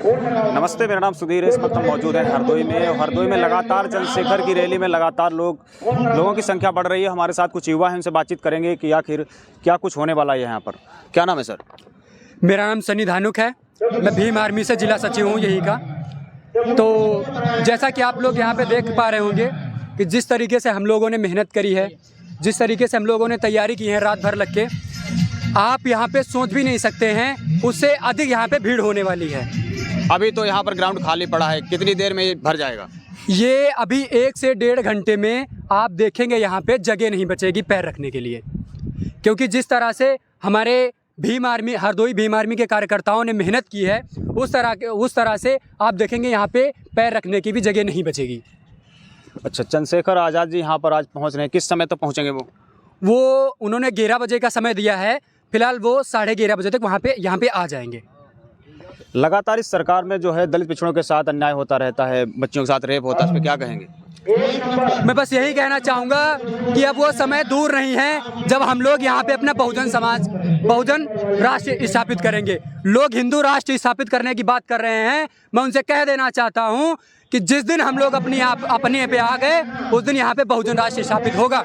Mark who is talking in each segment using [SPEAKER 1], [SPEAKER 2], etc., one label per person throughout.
[SPEAKER 1] नमस्ते, मेरा नाम सुधीर है। इस वक्त हम मौजूद हैं हरदोई में। हरदोई में लगातार चंद्रशेखर की रैली में लगातार लोगों की संख्या बढ़ रही है। हमारे साथ कुछ युवा हैं, उनसे बातचीत करेंगे कि आखिर क्या कुछ होने वाला है यहाँ पर। क्या नाम है सर?
[SPEAKER 2] मेरा नाम सनी धानुक है। मैं भीम आर्मी से जिला सचिव हूँ यहीं का। तो जैसा कि आप लोग यहाँ पे देख पा रहे होंगे कि जिस तरीके से हम लोगों ने मेहनत करी है, जिस तरीके से हम लोगों ने तैयारी की है रात भर लग के, आप यहाँ पे सोच भी नहीं सकते हैं उससे अधिक यहाँ पे भीड़ होने वाली है।
[SPEAKER 1] अभी तो यहाँ पर ग्राउंड खाली पड़ा है, कितनी देर में ये भर जाएगा?
[SPEAKER 2] ये अभी 1 से 1.5 घंटे में आप देखेंगे यहाँ पे जगह नहीं बचेगी पैर रखने के लिए, क्योंकि जिस तरह से हमारे हरदोई भीम आर्मी के कार्यकर्ताओं ने मेहनत की है उस तरह से आप देखेंगे यहाँ पे पैर रखने की भी जगह नहीं बचेगी।
[SPEAKER 1] अच्छा, चंद्रशेखर आज़ाद जी यहाँ पर आज पहुँच रहे हैं, किस समय तक पहुँचेंगे वो?
[SPEAKER 2] उन्होंने 11 बजे का समय दिया है। फिलहाल वो 11:30 बजे तक यहाँ पे आ जाएंगे।
[SPEAKER 1] लगातार इस सरकार में जो है दलित पिछड़ों के साथ अन्याय होता रहता है, बच्चियों के साथ रेप होता है, इस पर क्या कहेंगे?
[SPEAKER 2] मैं बस यही कहना चाहूँगा कि अब वो समय दूर नहीं है जब हम लोग यहाँ पे अपना बहुजन राष्ट्र स्थापित करेंगे। लोग हिंदू राष्ट्र स्थापित करने की बात कर रहे हैं। मैं उनसे कह देना चाहता हूँ कि जिस दिन हम लोग अपने पे आ गए उस दिन यहाँ पे बहुजन राष्ट्र स्थापित होगा।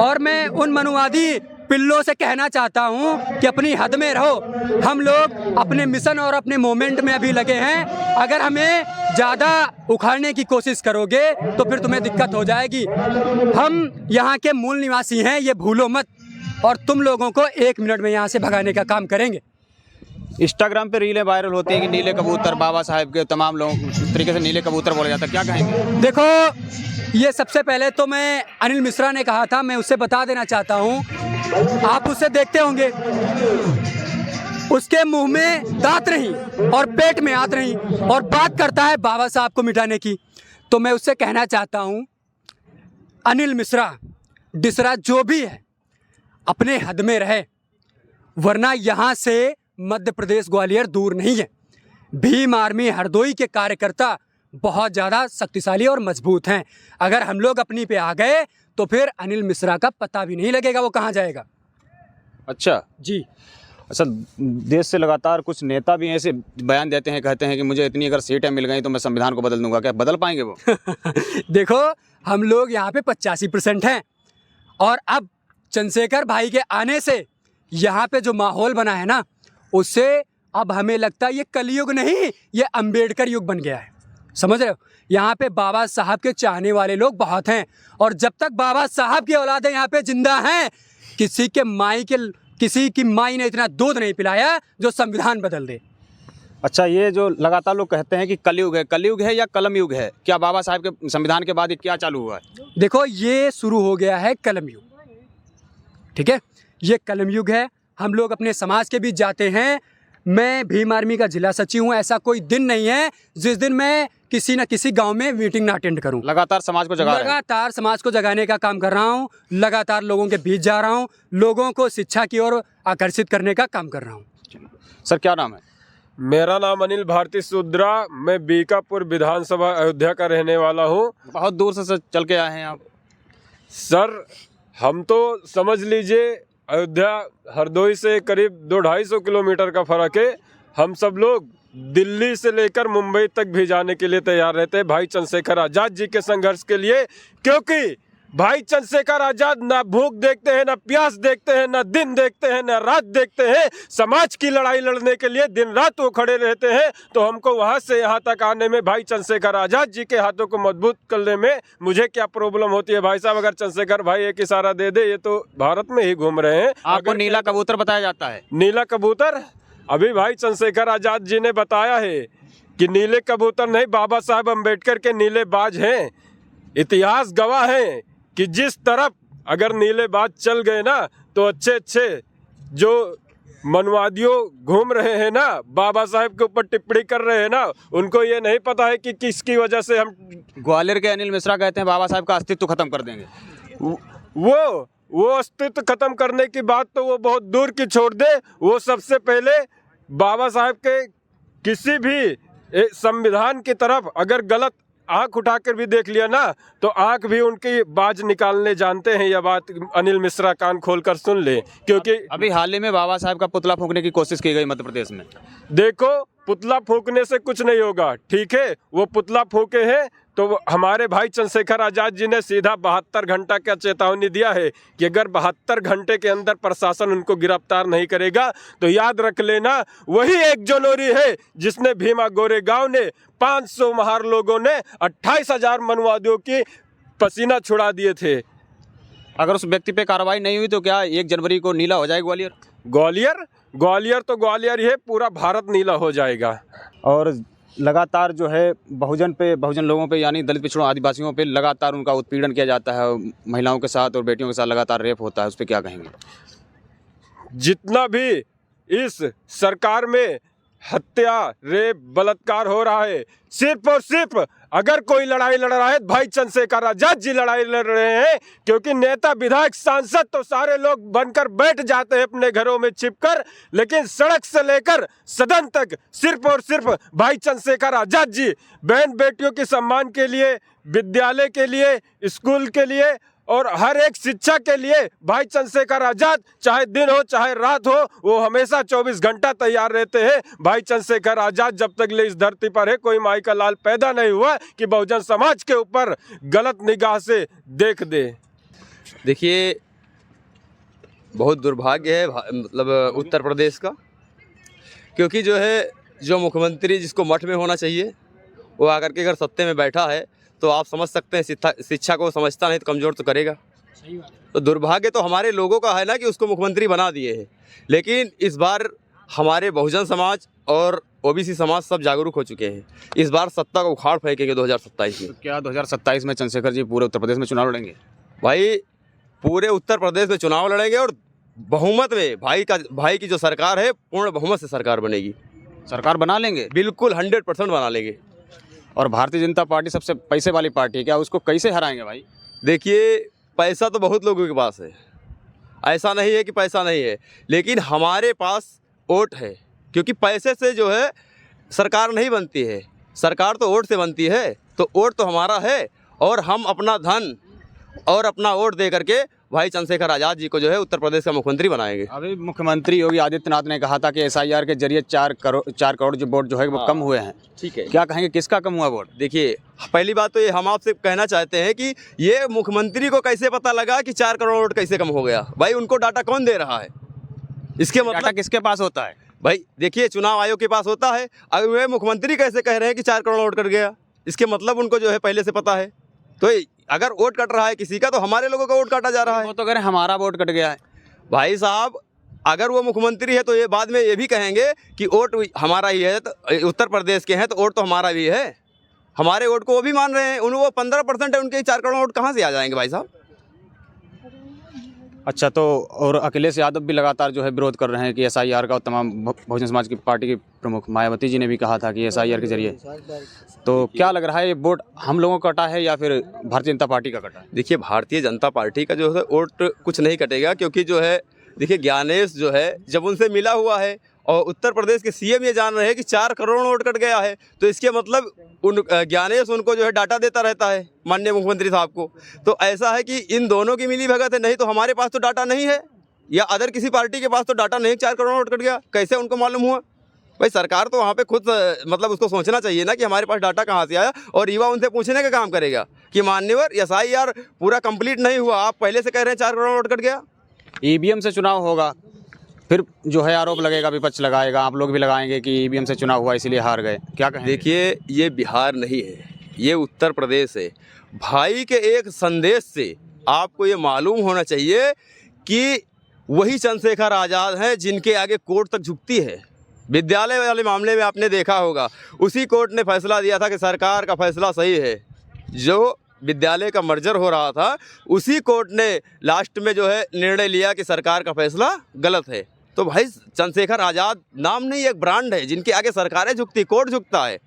[SPEAKER 2] और मैं उन मनुवादी पिल्लों से कहना चाहता हूँ कि अपनी हद में रहो। हम लोग अपने मिशन और अपने मोमेंट में अभी लगे हैं। अगर हमें ज़्यादा उखाड़ने की कोशिश करोगे तो फिर तुम्हें दिक्कत हो जाएगी। हम यहाँ के मूल निवासी हैं, ये भूलो मत। और तुम लोगों को 1 मिनट में यहाँ से भगाने का काम करेंगे।
[SPEAKER 1] इंस्टाग्राम पे रीलें वायरल होती हैं कि नीले कबूतर, बाबा साहेब के तमाम लोग इस तरीके से नीले कबूतर बोला जाता है, क्या कहेंगे?
[SPEAKER 2] देखो, ये सबसे पहले तो मैं अनिल मिश्रा ने कहा था, मैं उससे बता देना चाहता हूँ, आप उससे देखते होंगे उसके मुंह में दांत नहीं और पेट में आंत नहीं और बात करता है बाबा साहब को मिटाने की। तो मैं उससे कहना चाहता हूँ, अनिल मिश्रा डिसरा जो भी है अपने हद में रहे, वरना यहाँ से मध्य प्रदेश ग्वालियर दूर नहीं है। भीम आर्मी हरदोई के कार्यकर्ता बहुत ज़्यादा शक्तिशाली और मजबूत हैं। अगर हम लोग अपनी पे आ गए तो फिर अनिल मिश्रा का पता भी नहीं लगेगा वो कहाँ जाएगा।
[SPEAKER 1] अच्छा
[SPEAKER 2] जी।
[SPEAKER 1] अच्छा, देश से लगातार कुछ नेता भी ऐसे बयान देते हैं, कहते हैं कि मुझे इतनी अगर सीटें मिल गई तो मैं संविधान को बदल दूंगा। क्या बदल पाएंगे वो?
[SPEAKER 2] देखो, हम लोग यहाँ पे 85% हैं और अब चंद्रशेखर भाई के आने से यहाँ पे जो माहौल बना है ना, उससे अब हमें लगता है ये कलयुग नहीं, ये अंबेडकर युग बन गया है। समझ रहे हो? यहाँ पे बाबा साहब के चाहने वाले लोग बहुत हैं और जब तक बाबा साहब की औलादें यहाँ पे जिंदा हैं, किसी की माई ने इतना दूध नहीं पिलाया जो संविधान बदल दे।
[SPEAKER 1] अच्छा, ये जो लगातार लोग कहते हैं कि कलयुग है या कलम युग है, क्या बाबा साहब के संविधान के बाद ये क्या चालू हुआ है?
[SPEAKER 2] देखो, ये शुरू हो गया है कलम युग। ठीक है, ये कलम युग है। हम लोग अपने समाज के बीच जाते हैं। मैं भीम आर्मी का जिला सचिव हूँ। ऐसा कोई दिन नहीं है जिस दिन मैं किसी न किसी गांव में मीटिंग ना अटेंड करूं।
[SPEAKER 1] लगातार समाज को
[SPEAKER 2] जगाने का काम कर रहा हूं। लगातार लोगों के बीच जा रहा हूं। लोगों को शिक्षा की ओर आकर्षित करने का काम कर रहा हूं।
[SPEAKER 1] सर, क्या नाम है?
[SPEAKER 3] मेरा नाम अनिल भारती सुद्रा। मैं बीकापुर विधानसभा अयोध्या का रहने वाला हूं।
[SPEAKER 1] बहुत दूर से चल के आए हैं आप?
[SPEAKER 3] सर, हम तो समझ लीजिए अयोध्या हरदोई से करीब 200-250 किलोमीटर का फर्क है। हम सब लोग दिल्ली से लेकर मुंबई तक भी जाने के लिए तैयार रहते हैं भाई चंद्रशेखर आज़ाद जी के संघर्ष के लिए, क्योंकि भाई चंद्रशेखर आज़ाद ना भूख देखते हैं, ना प्यास देखते हैं, ना दिन देखते हैं, ना रात देखते हैं। समाज की लड़ाई लड़ने के लिए दिन रात वो खड़े रहते हैं। तो हमको वहाँ से यहाँ तक आने में भाई चंद्रशेखर आज़ाद जी के हाथों को मजबूत करने में मुझे क्या प्रॉब्लम होती है? भाई साहब, अगर चंद्रशेखर भाई एक इशारा दे दे, ये तो भारत में ही घूम रहे हैं।
[SPEAKER 1] आपको नीला कबूतर बताया जाता है?
[SPEAKER 3] नीला कबूतर अभी भाई चंद्रशेखर आज़ाद जी ने बताया है कि नीले कबूतर नहीं, बाबा साहब अम्बेडकर के नीले बाज हैं। इतिहास गवाह है कि जिस तरफ अगर नीले बाज चल गए ना, तो अच्छे जो मनवादियों घूम रहे हैं ना, बाबा साहब के ऊपर टिप्पणी कर रहे हैं ना, उनको ये नहीं पता है कि किसकी वजह से हम।
[SPEAKER 1] ग्वालियर के अनिल मिश्रा कहते हैं बाबा साहब का अस्तित्व खत्म कर देंगे।
[SPEAKER 3] वो अस्तित्व खत्म करने की बात तो वो बहुत दूर की छोड़ दे। वो सबसे पहले बाबा साहब के किसी भी संविधान की तरफ अगर गलत आंख उठाकर भी देख लिया ना, तो आंख भी उनकी बाज निकालने जानते हैं। यह बात अनिल मिश्रा कान खोलकर सुन ले, क्योंकि
[SPEAKER 1] अभी हाल ही में बाबा साहब का पुतला फूंकने की कोशिश की गई मध्य प्रदेश में।
[SPEAKER 3] देखो, पुतला फूंकने से कुछ नहीं होगा, ठीक है। वो पुतला फूंके हैं तो हमारे भाई चंद्रशेखर आज़ाद जी ने सीधा 72 घंटा का चेतावनी दिया है कि अगर 72 घंटे के अंदर प्रशासन उनको गिरफ्तार नहीं करेगा तो याद रख लेना वही 1 जनवरी है जिसने भीमा गोरेगांव ने 500 महार लोगों ने 28,000 मनुवादियों की पसीना छुड़ा दिए थे।
[SPEAKER 1] अगर उस व्यक्ति पे कार्रवाई नहीं हुई तो क्या 1 जनवरी को नीला हो जाएगा ग्वालियर?
[SPEAKER 3] ग्वालियर तो ग्वालियर ही है, पूरा भारत नीला हो जाएगा।
[SPEAKER 1] और लगातार जो है बहुजन लोगों पे यानी दलित पिछड़ों आदिवासियों पे लगातार उनका उत्पीड़न किया जाता है, महिलाओं के साथ और बेटियों के साथ लगातार रेप होता है, उस पर क्या कहेंगे?
[SPEAKER 3] जितना भी इस सरकार में हत्या, रेप, बलात्कार हो रहा है, सिर्फ और सिर्फ अगर कोई लड़ाई लड़ रहा है भाई चंद्रशेखर आजाद जी लड़ाई लड़ रहे हैं, क्योंकि नेता, विधायक, सांसद तो सारे लोग बनकर बैठ जाते हैं अपने घरों में छिपकर, लेकिन सड़क से लेकर सदन तक सिर्फ और सिर्फ भाई चंद्रशेखर आजाद जी बहन बेटियों के सम्मान के लिए, विद्यालय के लिए, स्कूल के लिए और हर एक शिक्षा के लिए भाई चंद्रशेखर आजाद चाहे दिन हो चाहे रात हो वो हमेशा 24 घंटा तैयार रहते हैं। भाई चंद्रशेखर आजाद जब तक ले इस धरती पर है कोई माई का लाल पैदा नहीं हुआ कि बहुजन समाज के ऊपर गलत निगाह से देख दे।
[SPEAKER 4] देखिए, बहुत दुर्भाग्य है मतलब उत्तर प्रदेश का, क्योंकि जो मुख्यमंत्री जिसको मठ में होना चाहिए वो आकर के अगर सत्ते में बैठा है तो आप समझ सकते हैं शिक्षा को समझता नहीं तो कमज़ोर तो करेगा। तो दुर्भाग्य तो हमारे लोगों का है ना कि उसको मुख्यमंत्री बना दिए हैं, लेकिन इस बार हमारे बहुजन समाज और ओबीसी समाज सब जागरूक हो चुके हैं। इस बार सत्ता को उखाड़ फेंकेंगे 2027 में।
[SPEAKER 1] तो क्या 2027 में चंद्रशेखर जी पूरे उत्तर प्रदेश में चुनाव लड़ेंगे?
[SPEAKER 4] भाई पूरे उत्तर प्रदेश में चुनाव लड़ेंगे और बहुमत में भाई की जो सरकार है पूर्ण बहुमत से सरकार बनेगी।
[SPEAKER 1] सरकार बना लेंगे?
[SPEAKER 4] बिल्कुल 100% बना लेंगे।
[SPEAKER 1] और भारतीय जनता पार्टी सबसे पैसे वाली पार्टी है, क्या उसको कैसे हराएंगे भाई?
[SPEAKER 4] देखिए, पैसा तो बहुत लोगों के पास है, ऐसा नहीं है कि पैसा नहीं है, लेकिन हमारे पास वोट है, क्योंकि पैसे से सरकार नहीं बनती है, सरकार तो वोट से बनती है। तो वोट तो हमारा है और हम अपना धन और अपना वोट दे करके भाई चंद्रशेखर आज़ाद जी को उत्तर प्रदेश का मुख्यमंत्री बनाएंगे।
[SPEAKER 1] अभी मुख्यमंत्री योगी आदित्यनाथ ने कहा था कि SIR के जरिए 4 करोड़ जो वोट जो है वो कम हुए हैं।
[SPEAKER 4] ठीक है,
[SPEAKER 1] क्या कहेंगे, किसका कम हुआ वोट?
[SPEAKER 4] देखिए, पहली बात तो ये हम आपसे कहना चाहते हैं कि ये मुख्यमंत्री को कैसे पता लगा कि 4 करोड़ वोट कैसे कम हो गया? भाई उनको डाटा कौन दे रहा है? इसके मतलब
[SPEAKER 1] किसके पास होता है?
[SPEAKER 4] भाई देखिए, चुनाव आयोग के पास होता है। अगर वे मुख्यमंत्री कैसे कह रहे हैं कि 4 करोड़ वोट कट गया, इसके मतलब उनको पहले से पता है। तो अगर वोट कट रहा है किसी का तो हमारे लोगों का वोट काटा जा रहा है।
[SPEAKER 1] वो तो कह रहे हैं हमारा वोट कट गया है।
[SPEAKER 4] भाई साहब, अगर वो मुख्यमंत्री है तो ये बाद में ये भी कहेंगे कि वोट हमारा ही है, तो उत्तर प्रदेश के हैं तो वोट तो हमारा भी है। हमारे वोट को वो भी मान रहे हैं। वो 15% है, उनके 4 करोड़ वोट कहाँ से आ जाएंगे भाई साहब?
[SPEAKER 1] अच्छा, तो और अखिलेश यादव भी लगातार विरोध कर रहे हैं कि SIR का, तमाम बहुजन समाज की पार्टी की प्रमुख मायावती जी ने भी कहा था कि SIR के जरिए। तो क्या लग रहा है, ये वोट हम लोगों का कटा है या फिर भारतीय जनता पार्टी का कटा है?
[SPEAKER 4] देखिए, भारतीय जनता पार्टी का वोट कुछ नहीं कटेगा, क्योंकि देखिए ज्ञानेश जब उनसे मिला हुआ है और उत्तर प्रदेश के CM ये जान रहे हैं कि 4 करोड़ वोट कट गया है, तो इसके मतलब ज्ञानेश उनको डाटा देता रहता है माननीय मुख्यमंत्री साहब को। तो ऐसा है कि इन दोनों की मिली भगत है, नहीं तो हमारे पास तो डाटा नहीं है या अदर किसी पार्टी के पास तो डाटा नहीं। 4 करोड़ वोट कट गया कैसे उनको मालूम हुआ? भाई सरकार तो वहाँ पे खुद मतलब उसको सोचना चाहिए ना कि हमारे पास डाटा कहाँ से आया, और युवा उनसे पूछने का काम करेगा कि मान्यवर SIR पूरा कंप्लीट नहीं हुआ, आप पहले से कह रहे हैं 4 करोड़ वोट कट गया।
[SPEAKER 1] EVM से चुनाव होगा, फिर आरोप लगेगा, विपक्ष लगाएगा, आप लोग भी लगाएंगे कि EVM से चुनाव हुआ इसलिए हार गए। क्या कहें?
[SPEAKER 4] देखिए, ये बिहार नहीं है, ये उत्तर प्रदेश है। भाई के एक संदेश से आपको ये मालूम होना चाहिए कि वही चंद्रशेखर आज़ाद हैं जिनके आगे कोर्ट तक झुकती है। विद्यालय वाले मामले में आपने देखा होगा, उसी कोर्ट ने फैसला दिया था कि सरकार का फैसला सही है। जो विद्यालय का मर्जर हो रहा था, उसी कोर्ट ने लास्ट में निर्णय लिया कि सरकार का फैसला गलत है। तो भाई चंद्रशेखर आज़ाद नाम नहीं, एक ब्रांड है जिनके आगे सरकारें झुकती, कोर्ट झुकता है।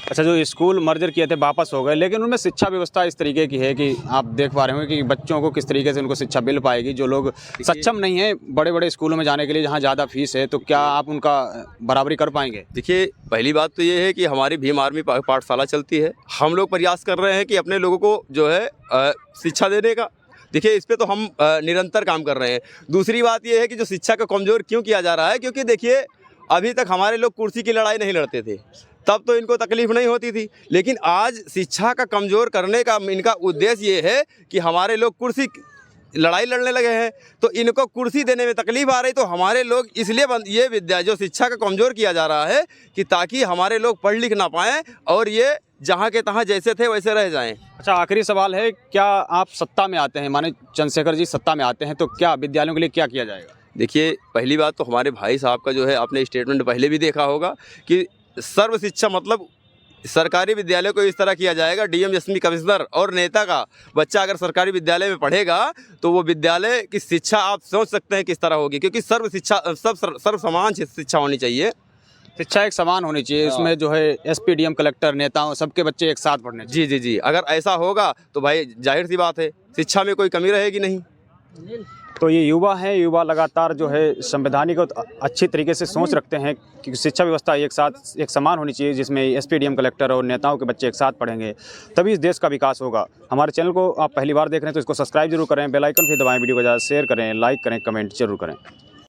[SPEAKER 1] अच्छा, जो स्कूल मर्जर किए थे वापस हो गए, लेकिन उनमें शिक्षा व्यवस्था इस तरीके की है कि आप देख पा रहे होंगे कि बच्चों को किस तरीके से उनको शिक्षा मिल पाएगी, जो लोग सक्षम नहीं है बड़े बड़े स्कूलों में जाने के लिए जहां ज़्यादा फीस है। तो क्या आप उनका बराबरी कर पाएंगे?
[SPEAKER 4] देखिए, पहली बात तो ये है कि हमारी भीम आर्मी पाठशाला चलती है, हम लोग प्रयास कर रहे हैं कि अपने लोगों को शिक्षा देने का। देखिए, इस पे तो हम निरंतर काम कर रहे हैं। दूसरी बात ये है कि जो शिक्षा को कमज़ोर क्यों किया जा रहा है, क्योंकि देखिए अभी तक हमारे लोग कुर्सी की लड़ाई नहीं लड़ते थे, तब तो इनको तकलीफ नहीं होती थी। लेकिन आज शिक्षा का कमज़ोर करने का इनका उद्देश्य ये है कि हमारे लोग कुर्सी लड़ाई लड़ने लगे हैं, तो इनको कुर्सी देने में तकलीफ आ रही। तो हमारे लोग इसलिए ये विद्या जो शिक्षा का कमज़ोर किया जा रहा है कि ताकि हमारे लोग पढ़ लिख ना पाएँ और ये जहाँ के तहाँ जैसे थे वैसे रह जाएं।
[SPEAKER 1] अच्छा, आखिरी सवाल है, क्या आप सत्ता में आते हैं, माने चंद्रशेखर जी सत्ता में आते हैं, तो क्या विद्यालयों के लिए क्या किया जाएगा?
[SPEAKER 4] देखिए, पहली बात तो हमारे भाई साहब का जो है, आपने स्टेटमेंट पहले भी देखा होगा कि सर्व शिक्षा मतलब सरकारी विद्यालय को इस तरह किया जाएगा, डीएम एसपी कमिश्नर और नेता का बच्चा अगर सरकारी विद्यालय में पढ़ेगा तो वो विद्यालय की शिक्षा आप सोच सकते हैं किस तरह होगी, क्योंकि सर्व समान शिक्षा होनी चाहिए।
[SPEAKER 1] शिक्षा एक समान होनी चाहिए, इसमें जो है एसपी डीएम कलेक्टर नेताओं सबके बच्चे एक साथ पढ़ने चाहिए।
[SPEAKER 4] जी, अगर ऐसा होगा तो भाई जाहिर सी बात है शिक्षा में कोई कमी रहेगी नहीं।
[SPEAKER 1] तो ये युवा हैं, युवा लगातार जो है संवैधानिक और अच्छी तरीके से सोच रखते हैं कि शिक्षा व्यवस्था एक साथ एक समान होनी चाहिए, जिसमें एसपी डीएम कलेक्टर और नेताओं के बच्चे एक साथ पढ़ेंगे, तभी इस देश का विकास होगा। हमारे चैनल को आप पहली बार देख रहे हैं तो इसको सब्सक्राइब जरूर करें, बेल आइकन भी दबाएं, वीडियो को ज़्यादा शेयर करें, लाइक करें, कमेंट जरूर करें।